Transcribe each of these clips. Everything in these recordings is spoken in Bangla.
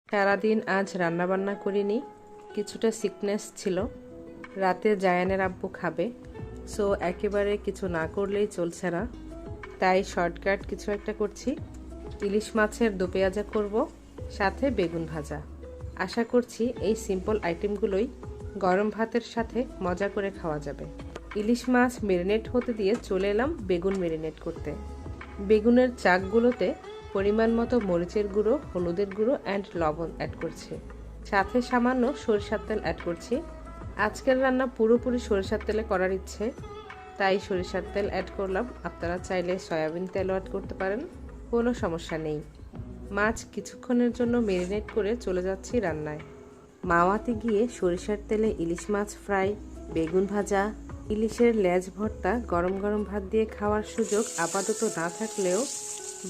সারাদিন আজ রান্নাবান্না করিনি, কিছুটা সিকনেস ছিল। রাতে জায়ানের আব্বু খাবে, সো একেবারে কিছু না করলেই চলছে না, তাই শর্টকাট কিছু একটা করছি। ইলিশ মাছের দো পেঁয়াজা করব, সাথে বেগুন ভাজা। আশা করছি এই সিম্পল আইটেমগুলোই গরম ভাতের সাথে মজা করে খাওয়া যাবে। ইলিশ মাছ মেরিনেট হতে দিয়ে চলে এলাম বেগুন মেরিনেট করতে। বেগুনের চাকগুলোতে পরিমাণ মতো মরিচের গুঁড়ো, হলুদের গুঁড়ো অ্যান্ড লবণ অ্যাড করছি, সাথে সামান্য সরিষার তেল অ্যাড করছি। আজকের রান্না পুরোপুরি সরিষার তেলে করার ইচ্ছে, তাই সরিষার তেল অ্যাড করলাম। আপনারা চাইলে সয়াবিন তেলও অ্যাড করতে পারেন, কোনো সমস্যা নেই। মাছ কিছুক্ষণের জন্য মেরিনেট করে চলে যাচ্ছি রান্নায়। মাওয়াতে গিয়ে সরিষার তেলে ইলিশ মাছ ফ্রাই, বেগুন ভাজা, ইলিশের লেজ ভর্তা গরম গরম ভাত দিয়ে খাওয়ার সুযোগ আপাতত না থাকলেও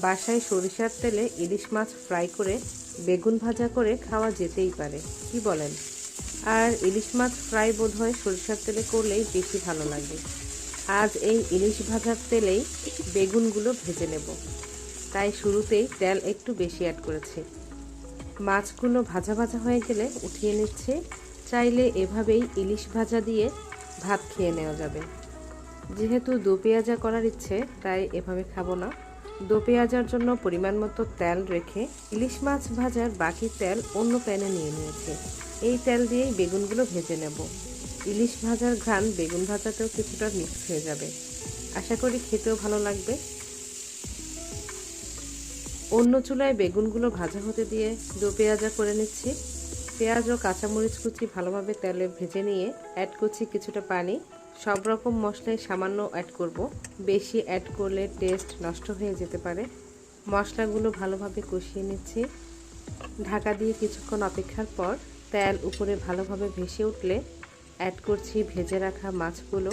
বাসায় সরিষার তেলে ইলিশ মাছ ফ্রাই করে বেগুন ভাজা করে খাওয়া যেতেই পারে, কি বলেন? আর ইলিশ মাছ ফ্রাই বোধহয় সরিষার তেলে করলেই বেশি ভালো লাগে। আজ এই ইলিশ ভাজার তেলেই বেগুনগুলো ভেজে নেব, তাই শুরুতেই তেল একটু বেশি অ্যাড করেছি। মাছগুলো ভাজা ভাজা হয়ে গেলে উঠিয়ে নিচ্ছে। চাইলে এভাবেই ইলিশ ভাজা দিয়ে ভাত খেয়ে নেওয়া যাবে। যেহেতু দো পেঁয়াজা করার ইচ্ছে, তাই এভাবে খাবো না। দো পেঁয়াজার জন্য পরিমাণ মতো তেল রেখে ইলিশ মাছ ভাজার বাকি তেল অন্য প্যানে নিয়ে নিয়েছি। এই তেল দিয়েই বেগুনগুলো ভেজে নেব। ইলিশ ভাজার ঘ্রাণ বেগুন ভাজাতেও কিছুটা মিক্স হয়ে যাবে, আশা করি খেতেও ভালো লাগবে। অন্য চুলায় বেগুনগুলো ভাজা হতে দিয়ে দো পেঁয়াজা করে নিচ্ছি। পেঁয়াজ ও কাঁচামরিচ কুচি ভালোভাবে তেলে ভেজে নিয়ে অ্যাড করছি কিছুটা পানি। সব রকম মশলাই সামান্য অ্যাড করব, বেশি অ্যাড করলে টেস্ট নষ্ট হয়ে যেতে পারে। মশলাগুলো ভালোভাবে কষিয়ে নিচ্ছি। ঢাকা দিয়ে কিছুক্ষণ অপেক্ষার পর তেল উপরে ভালোভাবে ভেসে উঠলে অ্যাড করছি ভেজে রাখা মাছগুলো।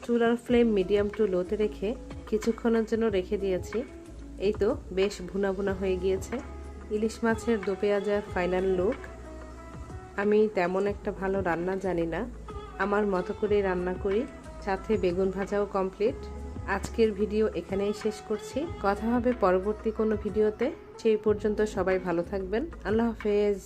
চুলার ফ্লেম মিডিয়াম টু লোতে রেখে কিছুক্ষণের জন্য রেখে দিয়েছি। এই তো বেশ ভুনা ভুনা হয়ে গিয়েছে ইলিশ মাছের দো পেঁয়াজার ফাইনাল লুক। আমি তেমন একটা ভালো রান্না জানি না, আমার মতো করেই রান্না করি, সাথে বেগুন ভাজাও কমপ্লিট। আজকের ভিডিও এখানেই শেষ করছি। কথা হবে পরবর্তী কোনো ভিডিওতে। সেই পর্যন্ত সবাই ভালো থাকবেন। আল্লাহ হাফেজ।